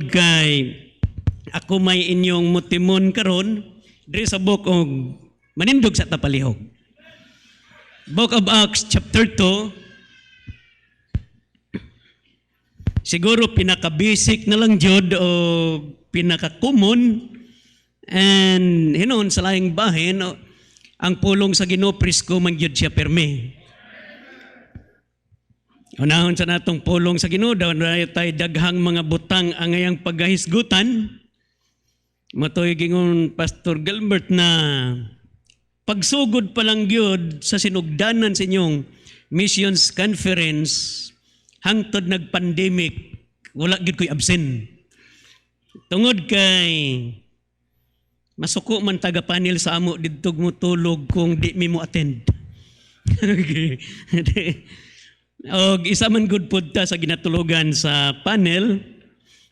tungod kay ako may inyong mutimon karon diri sa book og manindog sa tapalihog. Book of Acts chapter 2. Siguro pinaka-basic na lang jud o pinaka-common and hinon sa laing bahin ang pulong sa Ginoo presko man gyud siya perme. Unahon sa natong pulong sa Ginoo daw na tay daghang mga butang ang ngayang paggahisgutan. Matoy gingon Pastor Gilbert na pagsugod pa lang gyud sa sinugdanan sa inyong missions conference hangtod nag-pandemic wala gyud koy absent. Tungod kay masuko man taga-panel sa amo didto mo tulog kung di mi mo attend. Okay. Og isa man good pod ta sa ginatulugan sa panel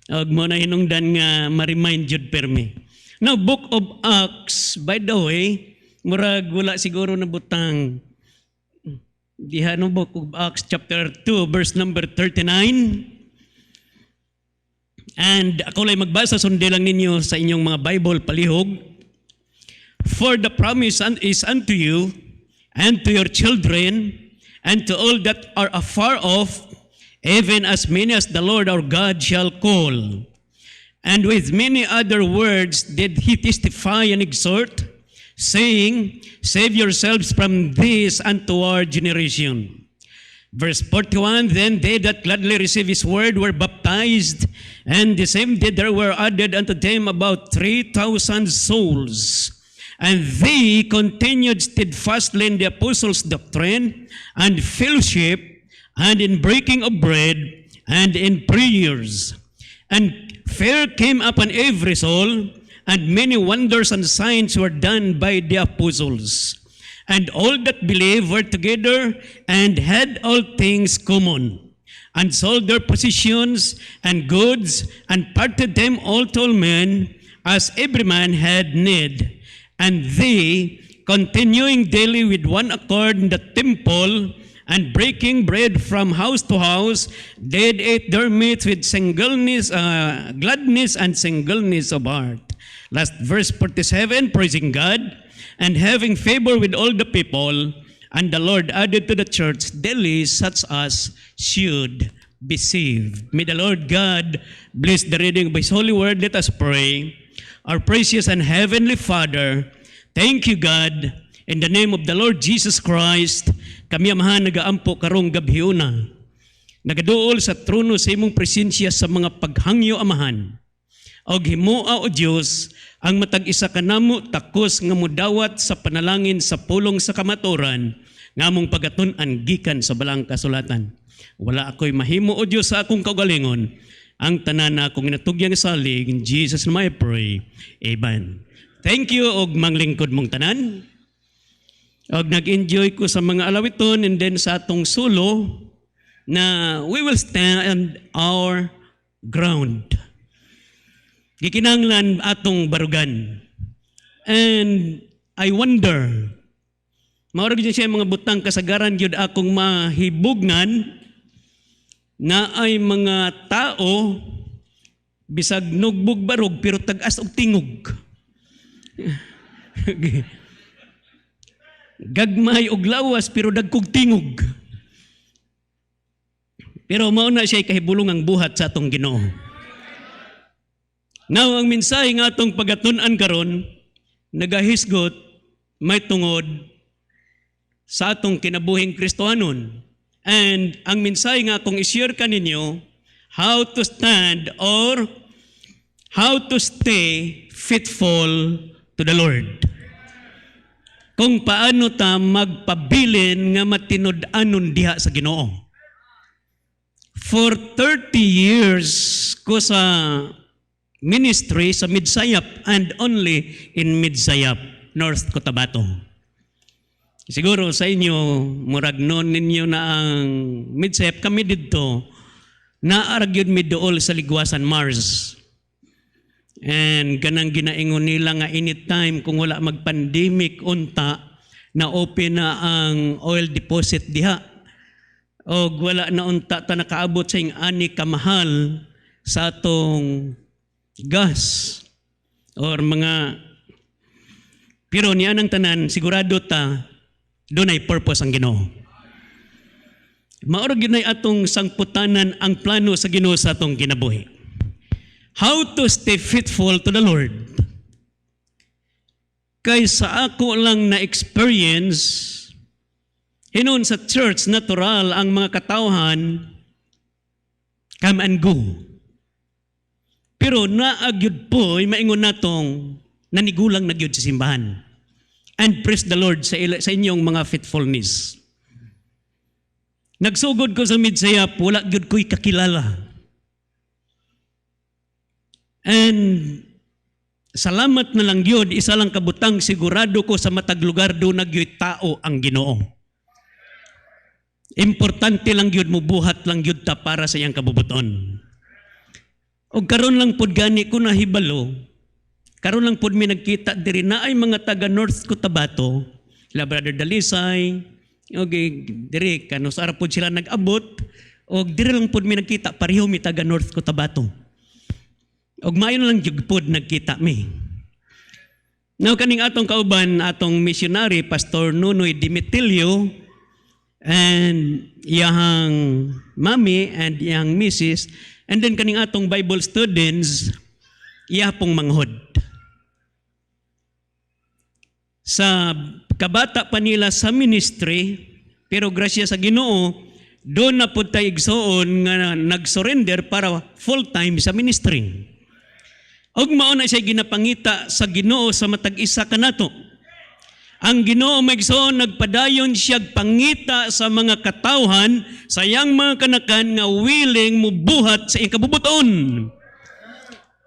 og mo na hinungdan nga ma-remind jud permi. Now Book of Acts, by the way, murag wala siguro na butang diha no Book of Acts chapter 2 verse number 39. And ako lay magbasa sundi lang ninyo sa inyong mga Bible palihog. For the promise is unto you and to your children and to all that are afar off, even as many as the Lord our God shall call. And with many other words did he testify and exhort, saying, save yourselves from this untoward generation. Verse 41, then they that gladly received his word were baptized, and the same day there were added unto them about 3,000 souls. And they continued steadfastly in the apostles' doctrine and fellowship, and in breaking of bread, and in prayers. And fear came upon every soul, and many wonders and signs were done by the apostles. And all that believed were together, and had all things common, and sold their possessions and goods, and parted them all to all men, as every man had need. And they, continuing daily with one accord in the temple, and breaking bread from house to house, did eat their meat with gladness and singleness of heart. Last verse 47, praising God, and having favor with all the people, and the Lord added to the church daily such as should be saved. May the Lord God bless the reading of His holy word. Let us pray. Our precious and heavenly Father, thank you God, in the name of the Lord Jesus Christ, kami amahan nagaampo karong gabhiuna. Nagaduol sa trono sa imong presensya sa mga paghangyo amahan. Og himoa o Dios ang matag isa kanamo takos nga mudawat sa panalangin sa pulong sa kamaturan ngamong pagatun-an gikan sa balang kasulatan. Wala ako'y mahimo o Dios sa akong kaugalingon. Ang tanan na akong natugyang salig, in Jesus' name I pray. Amen. Thank you og manglingkod mong tanan. Og nag-enjoy ko sa mga alawiton and then sa atong solo na we will stand our ground. Gikinahanglan atong barugan. And I wonder, maurag din siya mga butang kasagaran yun akong mahibugnan na ay mga tao bisag nugbog barog pero tag-as og tingog. Gagmay og lawas pero dagkog tingog. Pero mao na siya kahibulong ang buhat sa atong Ginoo. Now ang mensahe nga atong pagatun-an karon nagahisgot may tungod sa atong kinabuhing Kristohanon. And ang mensahe nga akong i-share kaninyo, how to stand or how to stay faithful to the Lord. Kung paano ta magpabilin nga matinud-anon diha sa Ginoo. For 30 years ko sa ministry sa Midsayap and only in Midsayap, North Cotabato. Siguro sa inyo, murag noon ninyo na ang Midsayap, kami dito, naaragyod mi dool sa Ligwasan Mars. And ganang ginaingon nila nga anytime kung wala mag-pandemic unta, na open na ang oil deposit diha. O wala na unta ta nakaabot sa ani kamahal sa atong gas, or mga, pero niya ng tanan, sigurado ta, doon ay purpose ang Ginoo. Maorag yun ay atong sangputanan ang plano sa Ginoo sa atong kinabuhi. How to stay faithful to the Lord. Kay sa ako lang na experience, hinon sa church, natural ang mga katawhan, come and go. Pero naagyod po, maingon natong nanigulang nagyod sa simbahan. And praise the Lord sa inyong mga faithfulness. Nagsugod ko sa midsayap, wala gyud ko'y kakilala. And salamat na lang yun, isa lang kabutang sigurado ko sa matag lugar do nagyoy tao ang Ginoo. Importante lang yun, mubuhat lang yun ta para sa iyang kabubuton. O karon lang pod gani ko nahibalo, karon lang pod mi nagkita diri na ay mga taga North Cotabato, la Brother Dalisay, okay, diri kano sa pod sila nag-abot, o diri lang pod mi nagkita pareho mi taga North Cotabato. Og mayon lang jud pod nagkita mi. Now kaning atong kauban, atong missionary Pastor Nunoy Dimitilio and iyang mami and iyang missus, and then kaning atong Bible students, iya pong manghod. Sa kabata pa nila sa ministry, pero grasya sa Ginoo, doon na po tayo igsoon nga nag-surrender para full-time sa ministry. Og mao na siya ginapangita sa Ginoo sa matag isa kanato. Ang Ginoo maigsoon nagpadayon siya pangita sa mga katawhan sa iyang mga kanakan nga willing mubuhat sa iyang kabubuton.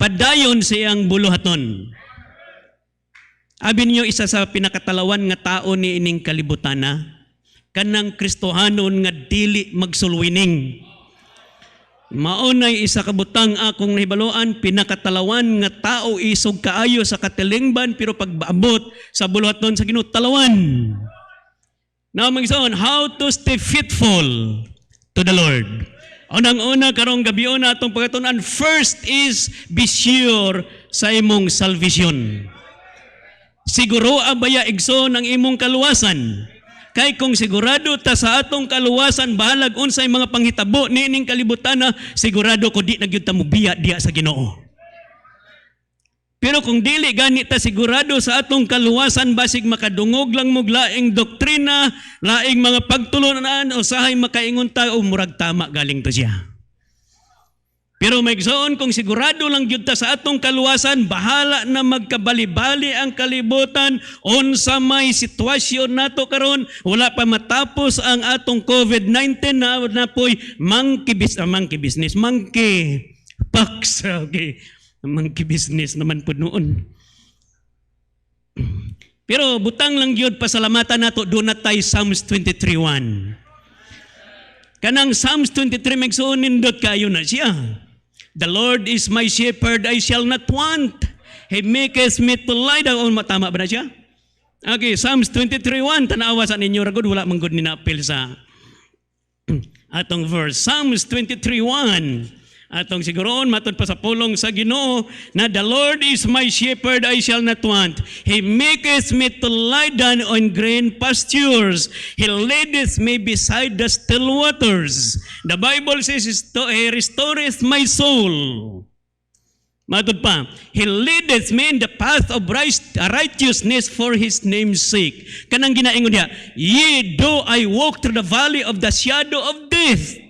Padayon sa iyang buluhaton. Abi niyo isa sa pinakatalawan nga tao ni ining kalibutana, kanang Kristohanon nga dili magsulwining. Maunay isa kabutang akong nahibaloan, pinakatalawan nga tao isog kaayo sa katilingban, pero pagbaabot sa buluhaton sa Ginoo talawan. Now magsoon, how to stay faithful to the Lord. Unang-una karong gabion atong pagatunan, first is be sure sa imong salvation. Siguro abaya igsoon ang imong kaluwasan. Kay kung sigurado ta sa atong kaluwasan bahalag unsay mga panghitabo nining kalibutan na, sigurado ko di nagyud ta mubiya diya sa Ginoo. Pero kung dili gani ta sigurado sa atong kaluwasan, basig makadungog lang mo laing doktrina, laing mga pagtulunan, usahay makaingon ta o murag tama galing to siya. Pero maigsoon kung sigurado lang gyud ta sa atong kaluwasan, bahala na magkabali-bali ang kalibutan unsa may sitwasyon nato karon, wala pa matapos ang atong COVID-19 na po'y monkey pox, okay. Monkey business naman po noon. Pero butang lang gyud pasalamatan nato, doon na tayo Psalms 23:1. Kanang Psalms 23 maigsoon nindot kayo na siya. The Lord is my shepherd, I shall not want. He maketh me to lie down. Tama ba na siya? Okay, Psalms 23:1. Tanawa sa ninyo, ragod, wala man gud ni na-appeal sa atong verse. Psalms 23:1. Atong siguroon, matod pa sa pulong sa Ginoo, na the Lord is my shepherd, I shall not want. He maketh me to lie down on green pastures. He leadeth me beside the still waters. The Bible says, He restoreth my soul. Matod pa, He leadeth me in the path of righteousness for His name's sake. Kanang ginaingon niya, yea, though I walk through the valley of the shadow of death.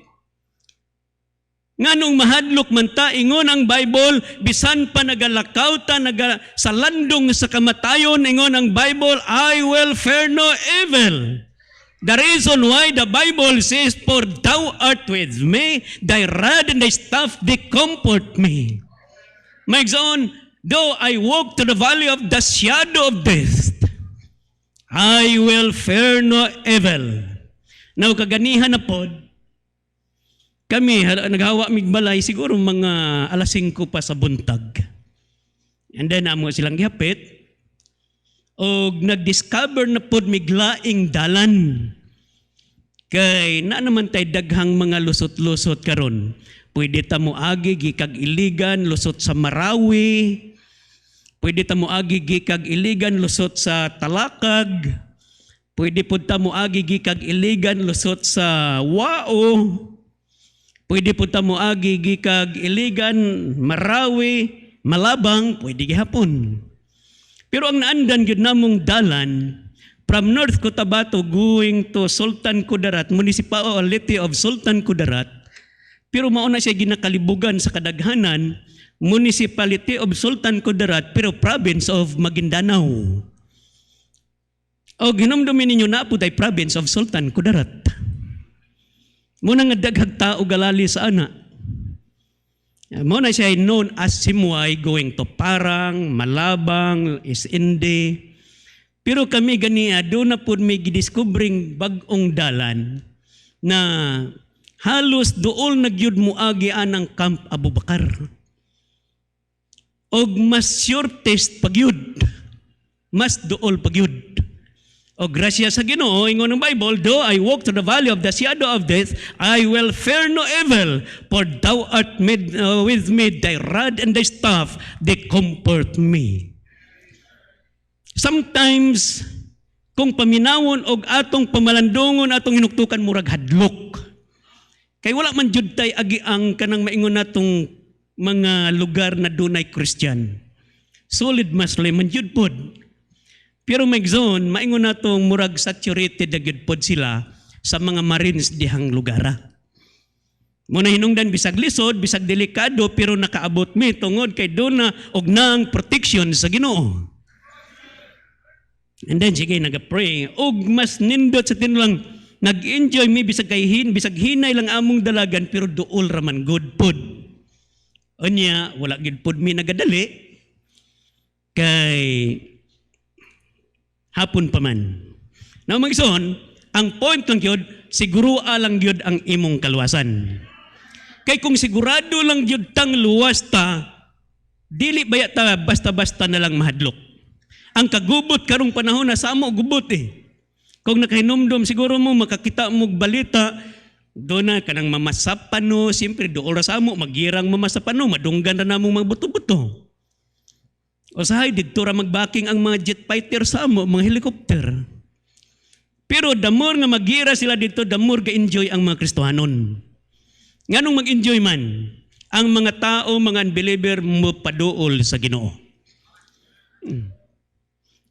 Nganong mahadlok man ta, ingon ang Bible, bisan pa nagalakaw ta, sa landong sa kamatayon, ingon ang Bible, I will fear no evil. The reason why the Bible says, for thou art with me, thy rod and thy staff, they comfort me. Maigsoon, though I walk to the valley of the shadow of death, I will fear no evil. Now, kaganihan na pod, kami, naghawa migbalay, siguro mga alas 5 pa sa buntag. And then, amo silang gihapit, o nag-discover na pod miglaing dalan. Kay na naman tay daghang mga lusot-lusot karon. Pwede ta mo agi gikag Iligan lusot sa Marawi. Pwede ta mo agi gikag Iligan lusot sa Talakag. Pwede po ta mo agi gikag Iligan lusot sa Wao. Pwede po ta mo agi gikag Iligan, Marawi, Malabang, pwede gihapon. Pero ang naandan gyud namong dalan from North Cotabato going to Sultan Kudarat, Municipality of Sultan Kudarat. Pero mao na siya ginakalibugan sa kadaghanan, Municipality of Sultan Kudarat, pero Province of Maguindanao. O ginomdomin ninyo na po tay Province of Sultan Kudarat. Muna nga daghag tao galali sa ana. Muna siya known as Simway going to Parang, Malabang, Isinde. Pero kami ganiya, doon na po may gidiskubring bagong dalan na halos dool nagyud muagi anang Camp Abubakar. Og mas shortest pagyud, mas dool pagyud. O grasya sa Ginoo, ingon ng Bible, though I walk through the valley of the shadow of death, I will fear no evil, for thou art with me, thy rod and thy staff, they comfort me. Sometimes, kung paminawon og atong pamalandungon, atong hinuktukan murag hadlok. Kay wala man jud tay agiang kanang maingon natong mga lugar na dunay Christian. Solid Muslim man jud pod. Pero magzon, maingon natong murag saturated na gyud pod sila sa mga Marines dihang lugara. Muna hinungdan bisag lisod, bisag delikado, pero nakaabot mi tungod kay doon na og nang protection sa Ginoo. And then sige nagapray og mas nindot sa tinulang nag-enjoy mi bisag hinay lang among dalagan pero duol raman good pod. Unya wala gid pod mi nagadali kay hapon pa man. Now magson, ang point lang yun, siguro lang yun ang imong kaluwasan. Kay kung sigurado lang yun tang luwas ta, dili baya ta basta-basta na lang mahadlok. Ang kagubot karong panahon na sa amo gubot eh. Kung nakahinumdom siguro mo makakita mo balita doon na kanang mamasapan no, siyempre doon sa amo magirang mamasapan no, madunggan na namong mga buto-buto. O sahay dito ra magbaking ang mga jet fighter sa amo, mga helicopter. Pero the more nga magira sila dito, the more ga-enjoy ang mga Kristohanon. Nganong mag-enjoy man? Ang mga tao, mga unbeliever mo paduol sa Ginoo.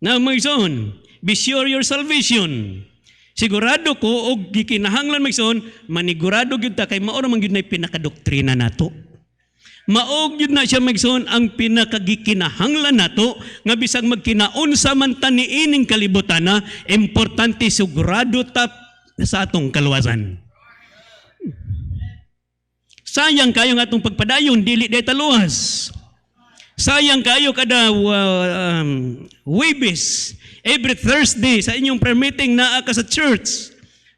Now, mga ison, be sure your salvation. Sigurado ko, og gikinahanglan mga ison, manigurado gyud ta kay mao ra man gyud na pinakadoktrina nato. Maog yun na siya magson ang pinakagikinahanglan nato nga bisag magkinaunsa man ta niining kalibutan na importante sigurado ta sa atong kaluwasan. Sayang kayo nga atong pagpadayon dili day taluwas. Sayang kayo kada Webes every Thursday sa inyong prayer meeting naa ka sa church.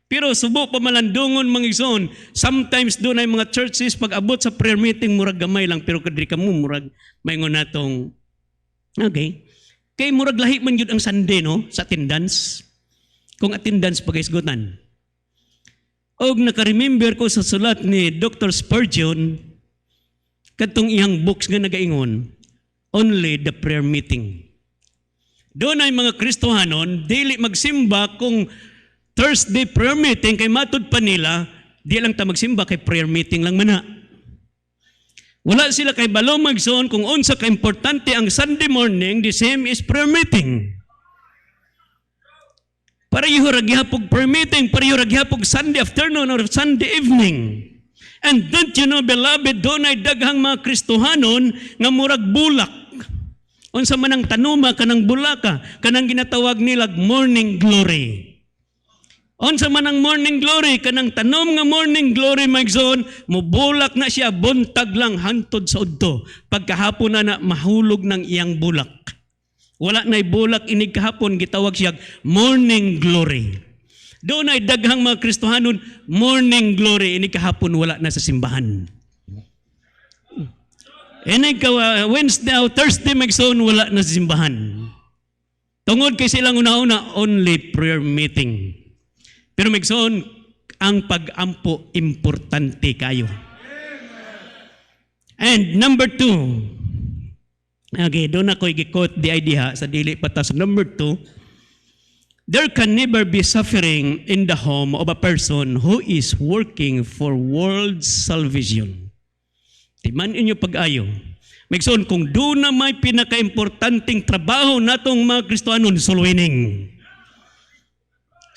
Pero subo pa malandungon mga igsoon. Sometimes doon ay mga churches pag abot sa prayer meeting murag gamay lang pero kadiri ka mo murag maingon natong okay. Kay murag lahi man gyud ang Sunday no sa attendance. Kung attendance pagaisgutan. Og naka-remember ko sa sulat ni Dr. Spurgeon kadtong iyang books nga nagaingon only the prayer meeting. Doon ay mga Kristohanon dili magsimba kung Thursday prayer meeting kay matud pa nila, di lang ta magsimba kay prayer meeting lang mana. Wala sila kay balo magson kung unsa ka importante ang Sunday morning, the same is prayer meeting. Pareho ra gihapon prayer meeting, pareho ra gihapon Sunday afternoon or Sunday evening. And don't you know, beloved, doon ay daghang mga Kristohanon nga murag bulak. Unsa man ang tanuma kanang bulaka, kanang ginatawag nila morning glory. Unsa man ang morning glory, kanang tanom nga morning glory magzon, mubulak na siya, buntag lang hantod sa udto. Pagkahapon na mahulog ng iyang bulak. Wala na'y bulak inig kahapon, gitawag siya morning glory. Doon ay daghang mga Kristohanon, morning glory, inig kahapon wala na sa simbahan. Inig Wednesday o Thursday magzon, wala na sa simbahan. Tungod kay silang una-una, only prayer meeting. Pero magsoon, ang pag-ampo importante kayo. And number 2, okay, doon ako i-quote the idea sa dili patas. Number 2, there can never be suffering in the home of a person who is working for world salvation. Timan inyo pag-ayo. Magsoon, kung doon na may pinaka-importanting trabaho natong mga Kristohanon, soul winning.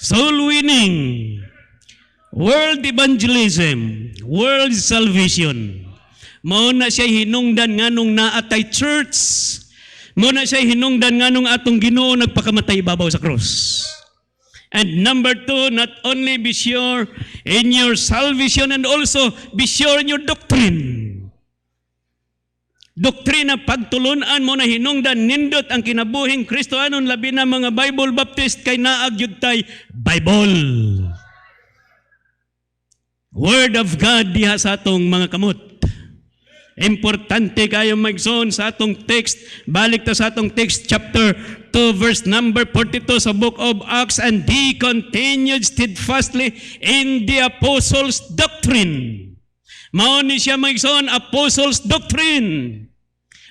Soul winning. World evangelism. World salvation. Mao na siya hinungdan nganong naatay church. Mao na siya hinungdan nganong atong Ginoo nagpakamatay babaw sa cross. And number 2, not only be sure in your salvation and also be sure in your doctrine. Doktrina pagtulunan mo na hinungdan nindot ang kinabuhing Kristohanon labi na mga Bible Baptist kay naag yun tay Bible. Word of God diha sa atong mga kamot. Importante kayo magsoon sa atong text. Balik ta sa atong text chapter 2 verse number 42 sa book of Acts. And he continued steadfastly in the apostles' doctrine. Mao ni siya magsoon apostles' doctrine.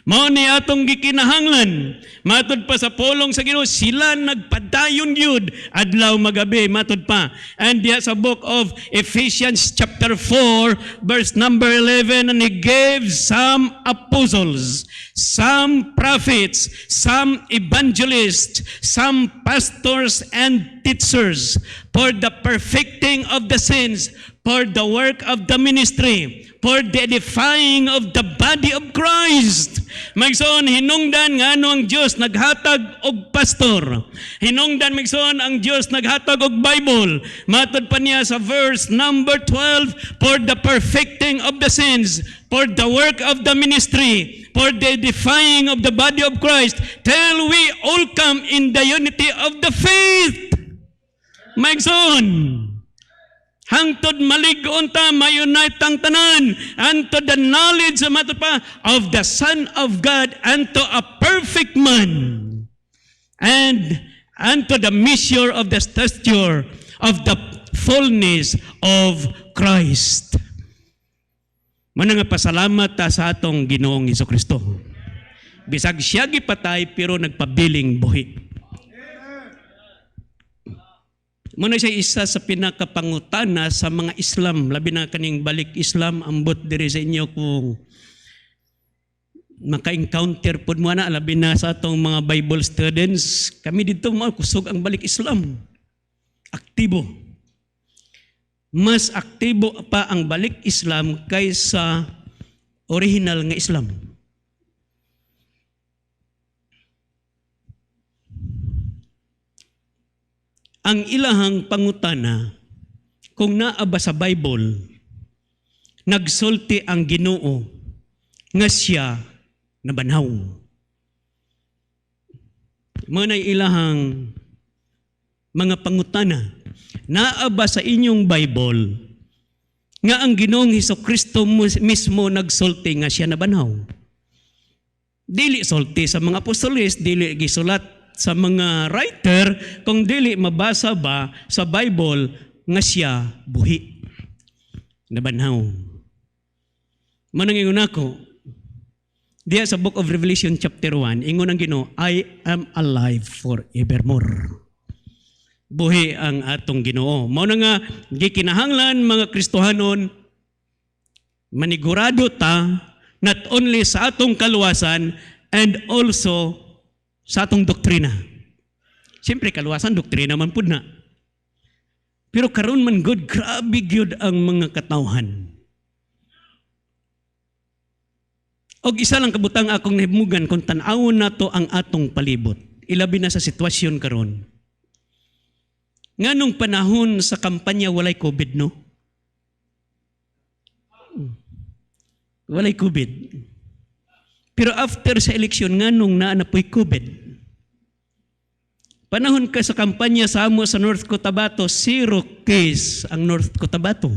Mao ni atong gikinahanglan. Matod pa sa pulong sa Ginoo, sila nagpadayon gyud adlaw magabi, matod pa. And diya sa book of Ephesians chapter 4 verse number 11, and he gave some apostles, some prophets, some evangelists, some pastors and teachers for the perfecting of the saints, for the work of the ministry, for the edifying of the body of Christ. Magsoon, hinungdan nga ano ang Diyos naghatag og pastor. Hinungdan magsoon ang Diyos naghatag og Bible. Matod pa niya sa verse number 12, for the perfecting of the saints, for the work of the ministry, for the edifying of the body of Christ, till we all come in the unity of the faith. Magsoon, hangtod malig-on ta, ma-unite ang tanan, unto the knowledge of the Son of God, unto a perfect man, and unto the measure of the stature of the fullness of Christ. Muna nga pasalamat ta sa atong Ginoong Hesukristo. Bisag siya gipatay pero nagpabiling buhi. Muna siya isa sa pinakapangutana sa mga Islam, labi na kaning balik Islam, ambot diri sa inyo kung maka-encounter po mo na, labi na sa atong mga Bible students, kami dito mga kusog ang balik Islam. Aktibo. Mas aktibo pa ang balik Islam kaysa original nga Islam. Ang ilahang pangutana, kung naa ba sa Bible, nagsulti ang Ginoo nga siya nabanhaw. Manay ilahang mga pangutana, naa ba sa inyong Bible nga ang Ginoong Hesukristo mismo nagsulti nga siya nabanhaw? Dili sulti sa mga apostoles, dili gisulat sa mga writer, kung dili mabasa ba sa Bible nga siya buhi. Nabanhaw. Manang ingon ako, diya sa book of Revelation chapter 1, ingon ang Ginoo, I am alive forevermore. Buhi ang atong Ginoo. Mao na nga gikinahanglan mga Kristohanon, manigurado ta not only sa atong kaluwasan and also sa atong doktrina. Siyempre, kaluwasan, doktrina man pud na. Pero karon man good, grabe gyud ang mga katawhan. Og isa lang kabutang akong nahimugan kung tan-awon nato ang atong palibot. Ilabi na sa sitwasyon karon. Nganong panahon sa kampanya walay COVID, no? Walay COVID. Pero after sa eleksyon, nganong naanapoy COVID? Panahon ka sa kampanya sa amo sa North Cotabato, 0 case ang North Cotabato.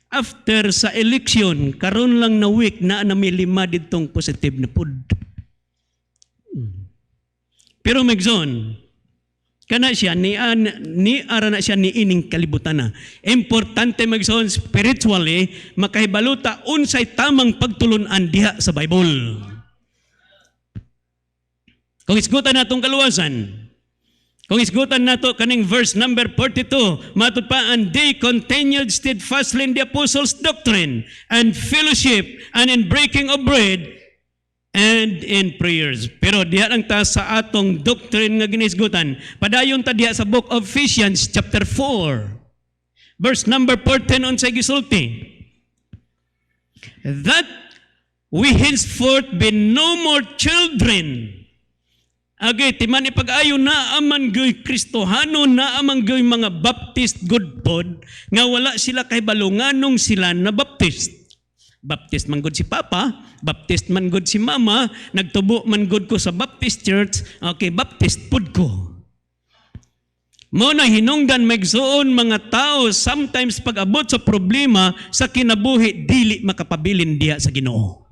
After sa eleksyon, karon lang na week na may 5 ditong positive na pud. Pero magzon, Kana siya, ni ara na siya ni ining kalibutan na. Importante magsoon spiritually, makahibaluta unsay tamang pagtulunan diha sa Bible. Kung isgutan natong kaluwasan, kung isgutan nato kaning verse number 42, matod pa, and they continued steadfastly in the apostles' doctrine and fellowship and in breaking of bread and in prayers. Pero diha lang ta sa atong doctrine nga ginisgutan. Padayon ta diha sa book of Ephesians chapter 4. Verse number 14 unsay gisulti. That we henceforth be no more children. Agay, timan ipag-ayo na aman gay Kristohano, na aman gay mga Baptist good pod, nga wala sila kay balunganong sila na Baptist. Baptist man good si Papa, Baptist man good si Mama, nagtubo man good ko sa Baptist Church, okay, Baptist pod ko. Mo na hinungdan magsuon mga tao, sometimes pag-abot sa problema sa kinabuhi, dili makapabilin diha sa Ginoo.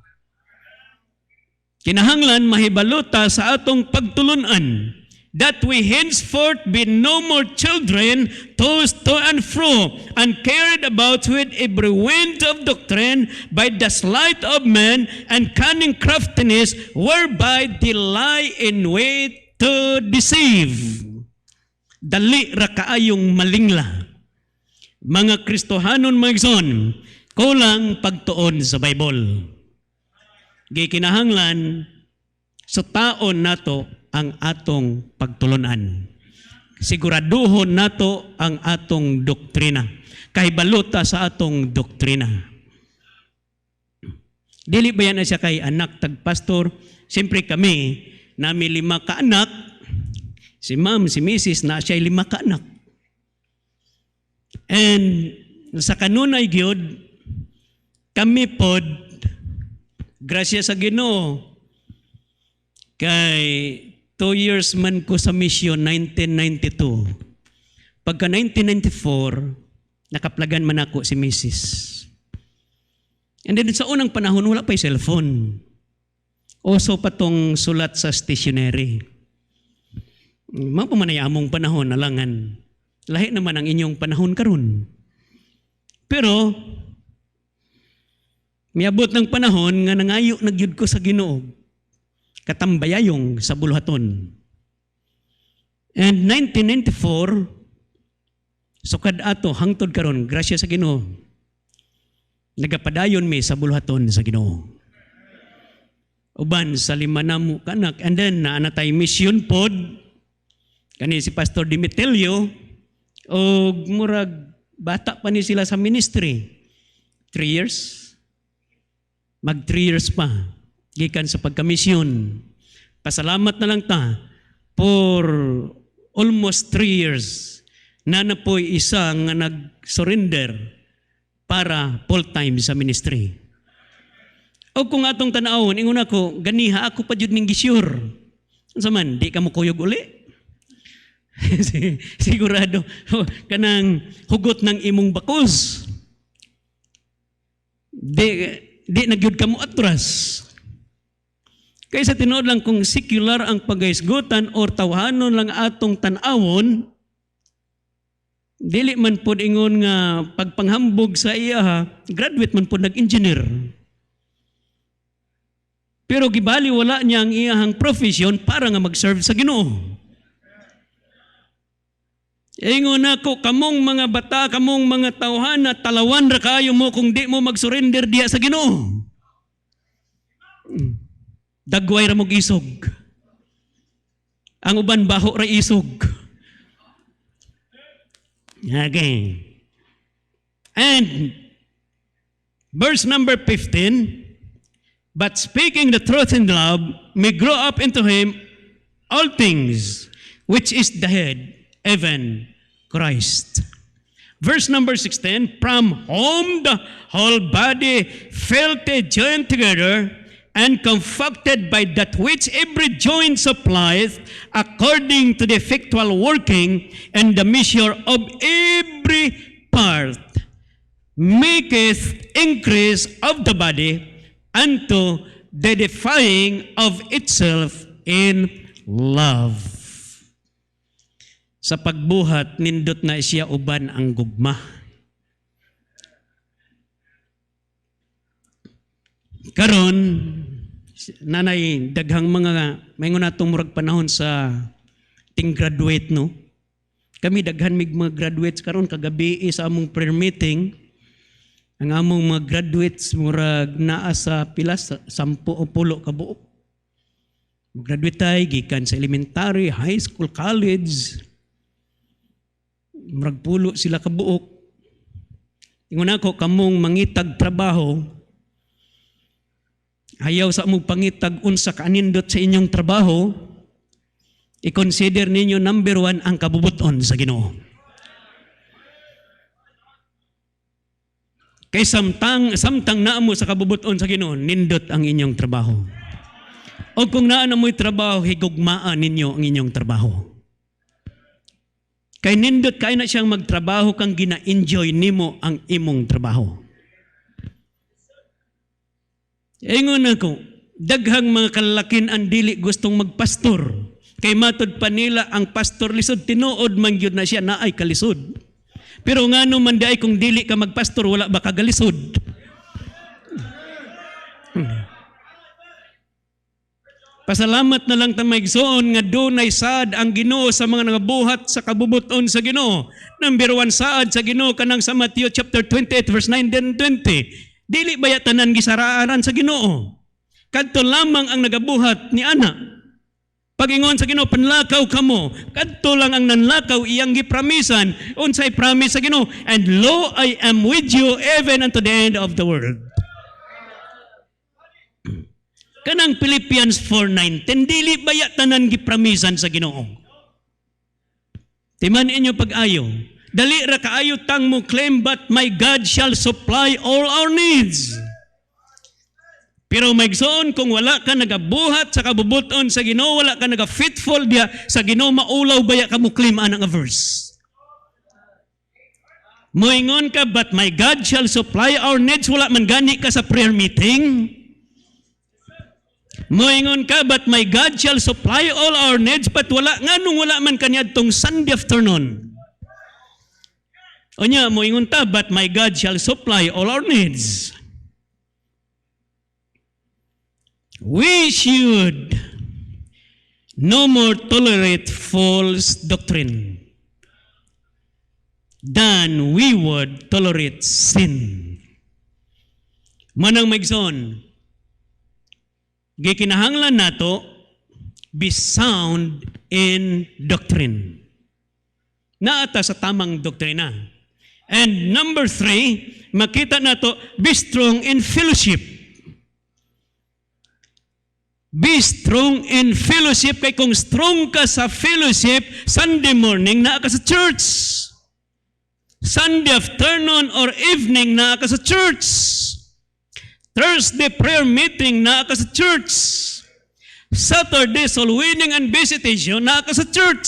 Kinahanglan mahibaluta sa atong pagtulunan that we henceforth be no more children, tossed to and fro, and carried about with every wind of doctrine by the sleight of men and cunning craftiness, whereby they lie in wait to deceive. Dali ra kaayong malingla. Mga Kristohanon mga igsoon, kulang pagtuon sa Bible. Gikinahanglan sa taon nato ang atong pagtulunan. Siguraduhon nato ang atong doktrina. Kahibaluta sa atong doktrina. Dili ba yan na siya kay anak tagpastor? Siyempre kami, nami 5 kaanak. Si ma'am, si misis, na siya 5 kaanak. And sa kanunay gyud, kami pod, grasya sa Ginoo, kay 2 years man ko sa mission, 1992. Pagka 1994, nakaplagan man ako si Mrs. And then sa unang panahon, wala pa'y cellphone. Oso pa tong sulat sa stationery. Mapamanayamong panahon, alangan. Lahi naman ang inyong panahon karon. Pero, miabot ng panahon nga nangayo nagyud ko sa Ginoo. Katambayayong sa buluhaton. And 1994, sukad ato hangtod karon, grasya sa Ginoo. Nagapadayon mi sa buluhaton sa Ginoo. Uban sa 5 na mo kanak, and then naanatay mission pod, kani si Pastor Dimitelio, o murag bata pa ni sila sa ministry. 3 years? Mag 3 years pa. Gikan sa pagkamisyon. Pasalamat na lang ta for almost 3 years na napoy isa nga nag-surrender para full-time sa ministry. O kung atong tanawon, ingon ako, ganiha ako pa jud ning gisyur. Unsa man, di ka mo kuyog uli? Sigurado, kanang hugot ng imong bakos. Di nagyud ka mo atras. Kaysa tinuod lang kung secular ang pagaisgutan or tawhanon lang atong tanawon, dili man pod ingon nga pagpanghambog sa iya, graduate man pod nag-engineer. Pero gibali wala niya ang iyahang profession para nga mag-serve sa Ginoo. Ingon ako, kamong mga bata, kamong mga tawhana, talawan ra kayo mo kung di mo mag-surrender diya sa Ginoo. Dagway ra mog isog. Ang uban baho ra isog. Okay. And verse number 15, but speaking the truth in love may grow up into him all things, which is the head, even Christ. Verse number 16, from whom the whole body fitly joined together and compacted by that which every joint supplieth, according to the effectual working and the measure of every part, maketh increase of the body unto the edifying of itself in love. sa pagbuhat nindot na siya uban ang gugma. Karon nanay daghang mga mayngon natong murag panahon sa ting graduate no. Kami daghan mig mga graduates karon kagabi sa among prayer meeting. Ang among mga graduates murag naa sa pilas 10 o 10 ka buok. Mag-graduate tayo gikan sa elementary, high school, college. Murag 10 sila ka buok. Ingon ako kamong mangitag trabaho. Ayaw sa among pangitag unsa kanindot sa inyong trabaho. I-consider ninyo number 1 ang kabubuton sa Ginoo. Kay samtang naa mo sa kabubuton sa Ginoo, nindot ang inyong trabaho. O kung naa na mo'y trabaho, higugmaan ninyo ang inyong trabaho. Kay nindot kay na siyang magtrabaho kang gina-enjoy nimo ang imong trabaho. Ingon ako, daghang mga kalalakin ang dili gustong magpastor. Kay matod pa nila ang pastor lisod, tinuod man gyud na siya naay kalisod. Pero ngano man di ay kung dili ka magpastor, wala ba kagalisod? Pasalamat na lang tamayigsoon nga dunay saad ang Ginoo sa mga nagabuhat sa kabubuton sa Ginoo. Number 1 saad sa Ginoo kanang sa Matthew chapter 28 verse 9 and 20. Dili baya tanan gisaraaran sa Ginoo. Kadto lamang ang nagabuhat ni ana. Pag-ingon sa Ginoo, panlakaw kamo. Kadto lang ang nanlakaw iyang gipramisan. Unsay promise sa Ginoo? And lo, I am with you even unto the end of the world. Kanang Philippians 4:19, dili baya tanan gipramisan sa Ginoo. Timan inyo pag-ayo. Dali ra kaayo tang mo claim, but my God shall supply all our needs. Pero maigsoon kung wala ka nagabuhat sa kabubuton sa Ginoo, wala ka naga-faithful dia sa Ginoo, maulaw baya ka mo claim anang a verse. Moingon ka, but my God shall supply our needs, wala man gani ka sa prayer meeting. Moingon ka, but my God shall supply all our needs, but nganong wala man kaniadtong Sunday afternoon. Onya, moingon ta, but my God shall supply all our needs. We should no more tolerate false doctrine than we would tolerate sin. Manang maigsoon, gikinahanglan nato be sound in doctrine. Naata sa tamang doktrina. And number 3, makita nato be strong in fellowship. Be strong in fellowship. Kay kung strong ka sa fellowship, Sunday morning na ka sa church. Sunday afternoon or evening na ka sa church. Thursday prayer meeting na ka sa church. Saturday soul winning and visitation na ka sa church.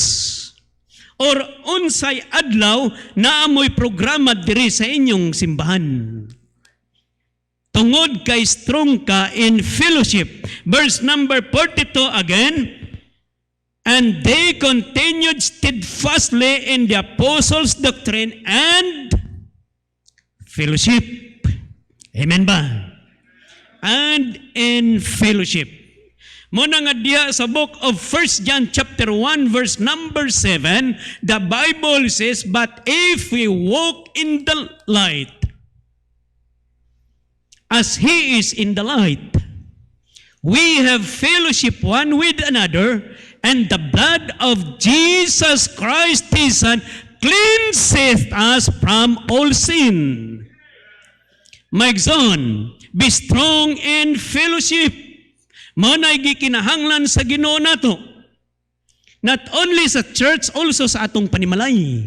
Or unsay adlaw na amoy programa diri sa inyong simbahan. Tungod kay strong ka in fellowship. Verse number 42 again. And they continued steadfastly in the apostles' doctrine and fellowship. Amen ba? And in fellowship. Muna nga diya sa book of 1 John chapter 1 verse number 7, the Bible says, but if we walk in the light, as He is in the light, we have fellowship one with another, and the blood of Jesus Christ, His Son, cleanseth us from all sin. Maigsoon, be strong in fellowship. Manay gikinahanglan sa Ginoo nato. Not only sa church, also sa atong panimalay.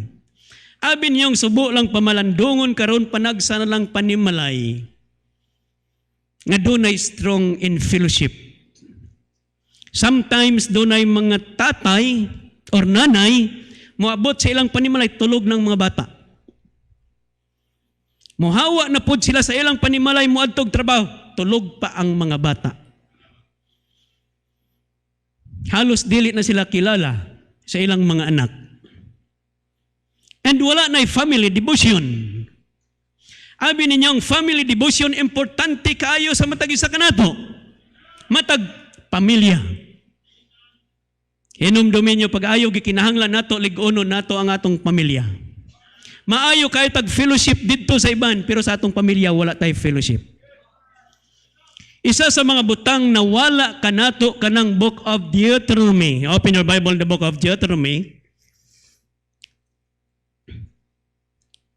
Abin yung subo lang pamalandungon karon panagsa na lang panimalay. Nga dunay strong in fellowship. Sometimes dunay mga tatay or nanay moabot sa ilang panimalay tulog ng mga bata. Mohawa na pud sila sa ilang panimalay moadtog trabaho, tulog pa ang mga bata. Halos dili na sila kilala sa ilang mga anak. And wala na family devotion. Abi ninyong family devotion, importante kayo sa matag isa kanato. Matag pamilya. Hinumdumin nyo, pag-ayaw, gikinahanglan nato, ligonon nato ang atong pamilya. Maayo kayo tag-fellowship dito sa iban, pero sa atong pamilya, wala tayo fellowship. Isa sa mga butang na wala ka nato kanang Book of Deuteronomy. Open your Bible, the Book of Deuteronomy.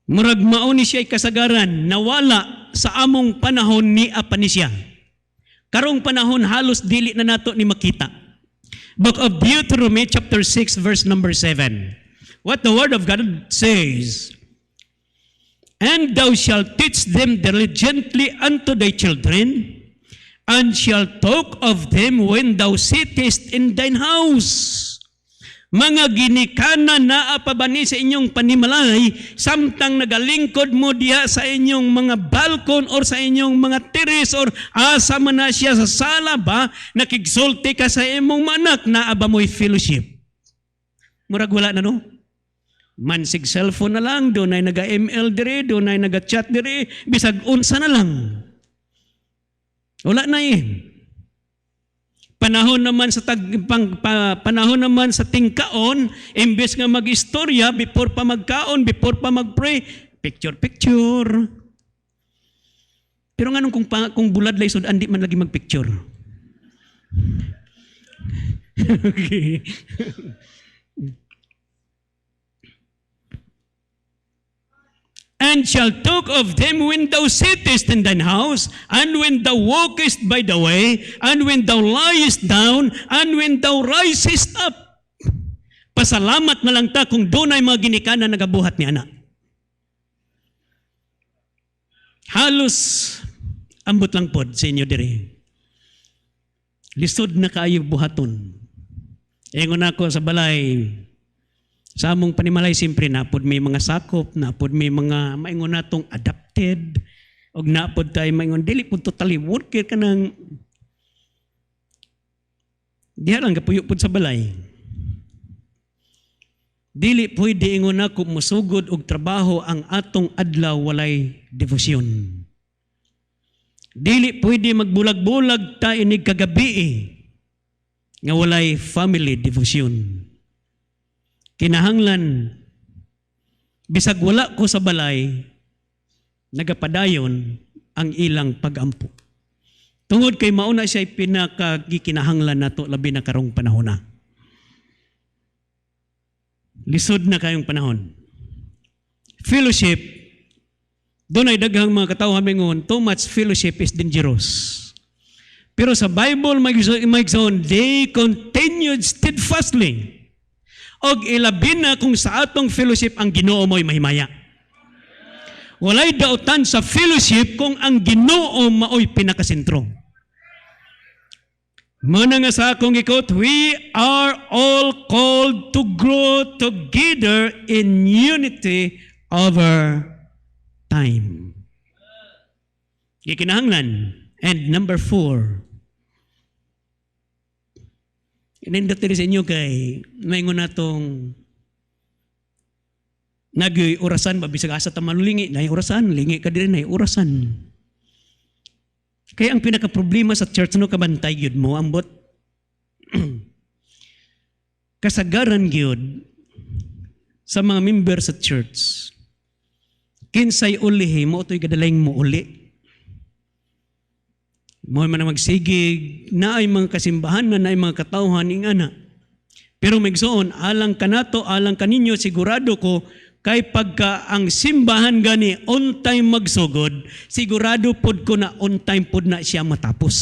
Murag mauni siya'y kasagaran na wala sa among panahon ni Apanisya. Karong panahon halos dili na nato ni makita. Book of Deuteronomy chapter 6 verse number 7. What the word of God says, "And thou shalt teach them diligently unto thy children, and shalt talk of them when thou sittest in thine house." Mga ginikanan na apabani sa inyong panimalay, samtang nagalingkod mo diha sa inyong mga balkon or sa inyong mga terrace or asa man na siya sa sala ba, nakigsulti ka sa imong manak na aba mo'y fellowship. Murag wala na no? Mansig cellphone na lang, doon ay naga-ML dire, doon ay naga-chat dire, bisag unsa na lang. Wala na eh. Panahon naman sa tingkaon, imbes nga mag-istorya before pa magkaon, before pa mag-pray, picture. Pero nga nung kung bulad lay sud andi man lagi mag-picture. Okay. And shall talk of them when thou sittest in thine house, and when thou walkest by the way, and when thou liest down, and when thou risest up. Pasalamat na lang ta kung doon ay mga ginikanan na nagabuhat ni anak. Halos ambot lang pod sa inyo dire. Lisod na kayo buhaton. Ingon ako sa balay, sa among panimalay, simpre napod may mga sakop, napod may mga maingon natong adapted, o napod tayo maingon, dili po totally worker ka ng diha lang kapuyupod sa balay. Dili pwede ingon ako musugod og trabaho ang atong adlaw walay devosyon. Dili pwede magbulag-bulag ta inig kagabi nga walay family devotion. Kinahanglan, bisag wala ko sa balay, nagapadayon ang ilang pag-ampo. Tungod kay mauna siya pinakagikinahanglan nato labi na karong panahon na. Lisod na kayong panahon. Fellowship, doon ay daghang mga katawhan mingon, too much fellowship is dangerous. Pero sa Bible, may they continued steadfastly. Og ilabin na kung sa atong fellowship ang Ginoo mo'y mahimaya. Walay dautan sa fellowship kung ang Ginoo mao'y pinakasentro. Muna nga sa akong ikot, we are all called to grow together in unity over time. Gikinahanglan. And number 4, inindot din sa inyo kay maingon natong nag-orasan, babisag asa tamalulingi, na orasan, lingi ka din na orasan. Kaya ang pinaka-problema sa church, no, kabantay yun mo, ambot, kasagaran yun sa mga member sa church, kinsay ulihi, mo ito'y gadaling mo uli. Mo man magsigig, na ay mga kasimbahan na ay mga katawhan ing ana. Pero megsoon, alang kanato, alang kaninyo, sigurado ko, kay pagka ang simbahan gani on time magsugod, sigurado pod ko na on time pod na siya matapos.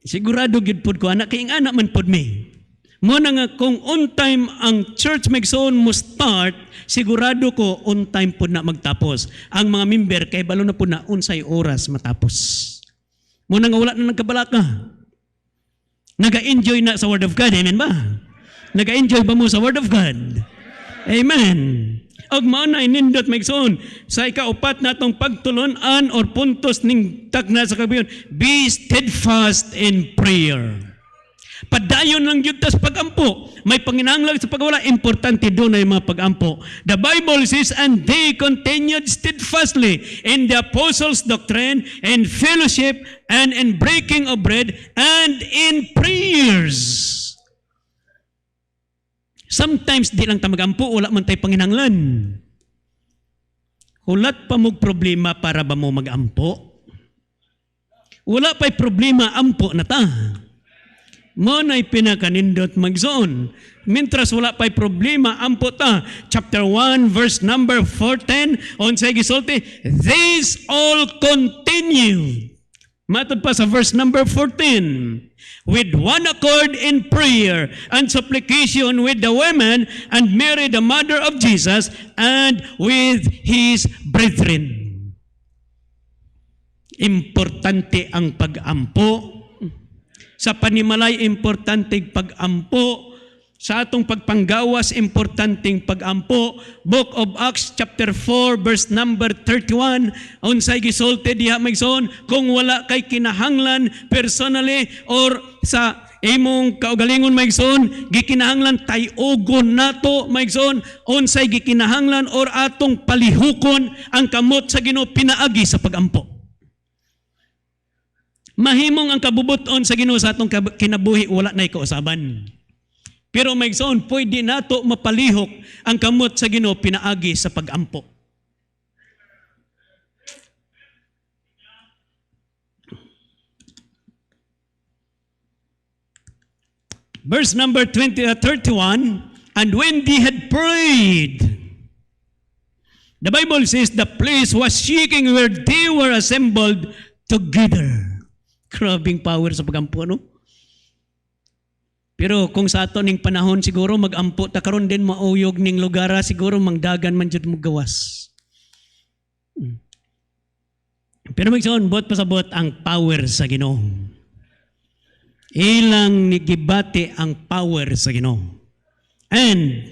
Sigurado gid pod ko, anak kay anak man pod me. Mo na nga kung on time ang church megsoon mo start, sigurado ko on time po na magtapos. Ang mga member kay balo na po na unsay oras matapos. Mo na nga wala na nagkabalaka. Naga-enjoy na sa Word of God, amen ba? Naga-enjoy ba mo sa Word of God? Amen. Og mao na inindot megsoon sa ikaupat natong pagtulon-an or puntos ning takna sa kabiyon, be steadfast in prayer. Padayon lang yun tas pagampo. May panginahanglan sa pagwala, importante doon ay mga pagampo. The Bible says, and they continued steadfastly in the apostles' doctrine and fellowship and in breaking of bread and in prayers. Sometimes di lang ta magampo, wala man tayo panginahanglan. Hulat pa mong problema para ba mo magampo? Wala pa'y problema, ampo na ta. Mo na'y pinakanindot magzoon. Mintras wala pa'y problema, ampo ta. Chapter 1, verse number 14, unsay gisulti, these all continue. Matod pa sa verse number 14, with one accord in prayer and supplication with the women and Mary the mother of Jesus and with his brethren. Importante ang pag-ampo. Sa panimalay, importante ang pag-ampo. Sa atong pagpanggawas, importanteng pag-ampo. Book of Acts chapter 4 verse number 31, unsay gisulti diha maigsoon, kung wala kay kinahanglan personally or sa imong kaugalingon maigsoon, gikinahanglan tay-ugon nato maigsoon, unsay gikinahanglan or atong palihukon ang kamot sa Ginoo pinaagi sa pag-ampo. Mahimong ang kabubuton sa Ginoo sa atong kinabuhi, wala na'y kausaban. Pero maigsoon, pwede nato mapalihok ang kamot sa Ginoo pinaagi sa pag-ampo. Verse number 31, and when they had prayed, the Bible says the place was shaking where they were assembled together. Grabing power sa pag-ampo, no? Pero kung sa ato ning panahon siguro mag-ampo ta karon din mauyog ning lugara, siguro mangdagan man jud mo gawas. Pero magsoon bot pasabot ang power sa Ginoo. Ilang nigibati ang power sa Ginoo. And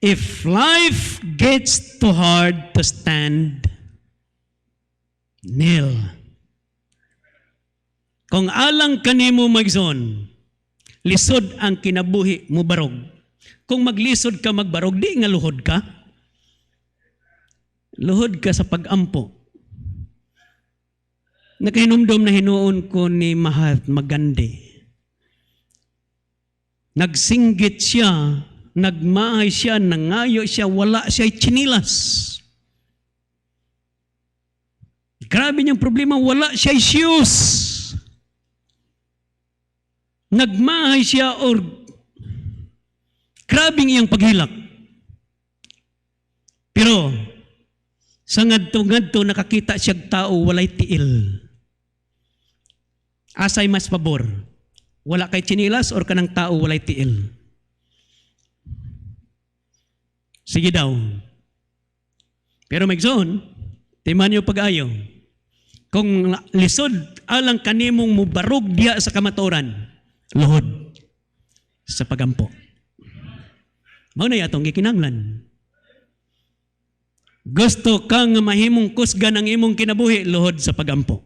if life gets too hard to stand, kneel. Kung alang kanimo magsoon, lisod ang kinabuhi mo barog. Kung maglisod ka magbarog, di nga luhod ka. Luhod ka sa pag-ampo. Nakahinumdom na hinuon ko ni Mahatma Gandhi. Nagsinggit siya, nagmahay siya, nangayo siya, wala siya chinilas. Grabe niyang problema, wala siya shoes. Nagmahay siya or grabing iyang paghilak. Pero sa ngadto-ngadto nakakita siyang tao walay tiil. Asay mas pabor? Wala kay chinilas or kanang tao walay tiil? Sige daw. Pero magsoon, timan niyo pag-ayo. Kung lisod alang kanimong mubarog diya sa kamatuoran, luhod sa pagampo. Mao na atong gikinahanglan. Gusto kang mahimong kusgan ang imong kinabuhi, luhod sa pagampo.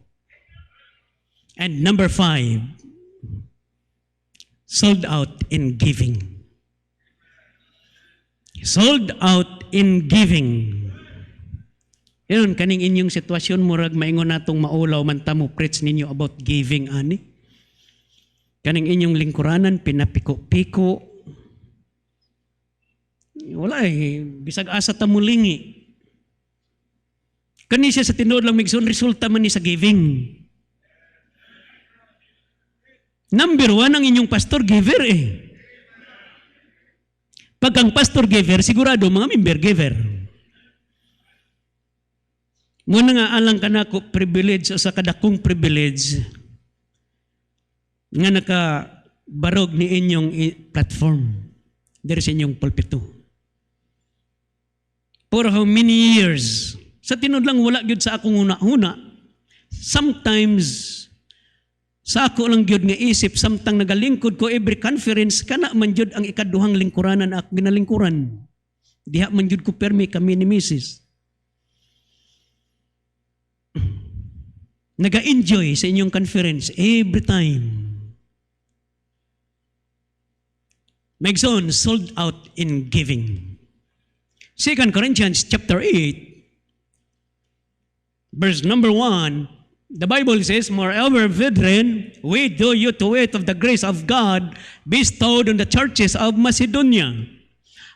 And number 5, sold out in giving. Sold out in giving. Yun, kaning inyong sitwasyon, murag maingon natong maulaw man ta mo preach ninyo about giving, ani. Kaning inyong lingkuranan, pinapiko-piko. Wala bisag asa ta mulingi. Kani siya sa tinuod lang migsoon, resulta man ni sa giving. Number 1 ang inyong pastor giver Pag ang pastor giver, sigurado mga member giver. Muna nga alang ka na ko privilege o sa kadakong privilege nga nakabarog ni inyong platform. There sa inyong pulpito. For how many years? Sa tinod lang wala gyud sa akong una-una. Sometimes sa ako lang gyud nga isip samtang nagalingkod ko every conference kana man gyud ang ikaduhang lingkuranan ako ginalingkuran. Diha man gyud ko permi kami ni Mrs. Naga-enjoy sa inyong conference every time. Megson, sold out in giving. 2 Corinthians chapter 8, verse number 1, the Bible says, "Moreover, brethren, we do you to wit of the grace of God bestowed on the churches of Macedonia,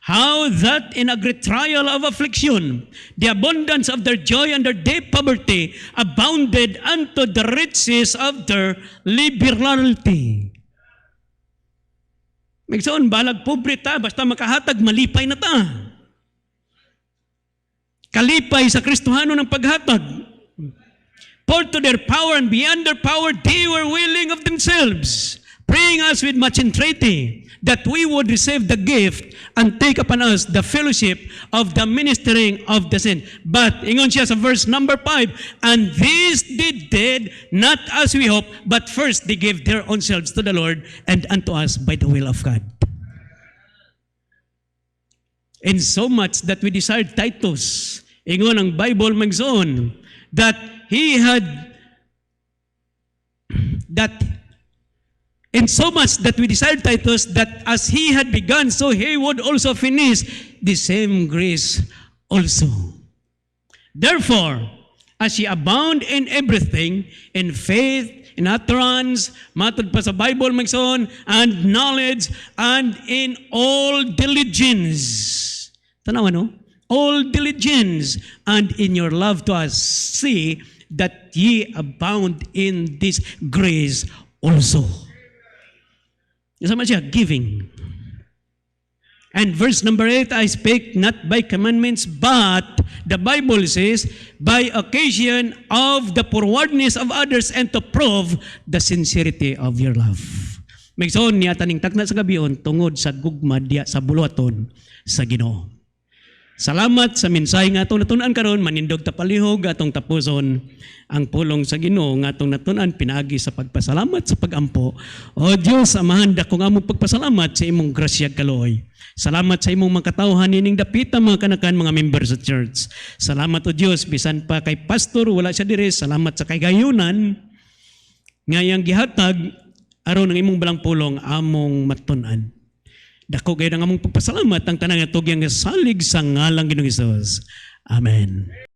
how that in a great trial of affliction, the abundance of their joy and their deep poverty abounded unto the riches of their liberality." Megson, balag pobre ta, basta makahatag, malipay na ta. Kalipay sa Kristohano ng paghatag. For to their power and beyond their power, they were willing of themselves, praying us with much entreaty, that we would receive the gift and take upon us the fellowship of the ministering of the saint. But, ingon siya sa verse number 5, "And this they did, not as we hope, but first they gave their own selves to the Lord and unto us by the will of God." In so much that we desired Titus, ingon ang Bible magzoon, that he had, that in so much that we desired Titus, that as he had begun, so he would also finish the same grace also. Therefore, as ye abound in everything, in faith, in utterance, matod pa sa Bible magson, and knowledge, and in all diligence. Tanawa, no? All diligence, and in your love to us, see that ye abound in this grace also. Sama siya, giving. And verse number 8, "I spake not by commandments, but," the Bible says, "by occasion of the forwardness of others and to prove the sincerity of your love." Megson niya taning takna sa gabion tungod sa gugma diya sa buluhaton sa Ginoo. Salamat sa mensahe nga atong natunan karon, manindog ta palihog atong tapuson ang pulong sa Ginoo nga atong natunan pinagi sa pagpasalamat sa pagampo. O Dios, amahan dako nga among pagpasalamat sa imong grasya kaloy. Salamat sa imong mga katawhan ining dapita mga kanakan mga members sa church. Salamat o Dios, bisan pa kay pastor wala siya diri, salamat sa kay gayunan nga yang gihatag aron ang imong balang pulong among matun-an. Dako gayud ang among pagpasalamat ang tanang nga tugyang salig sa ngalang Ginoong Hesus. Amen.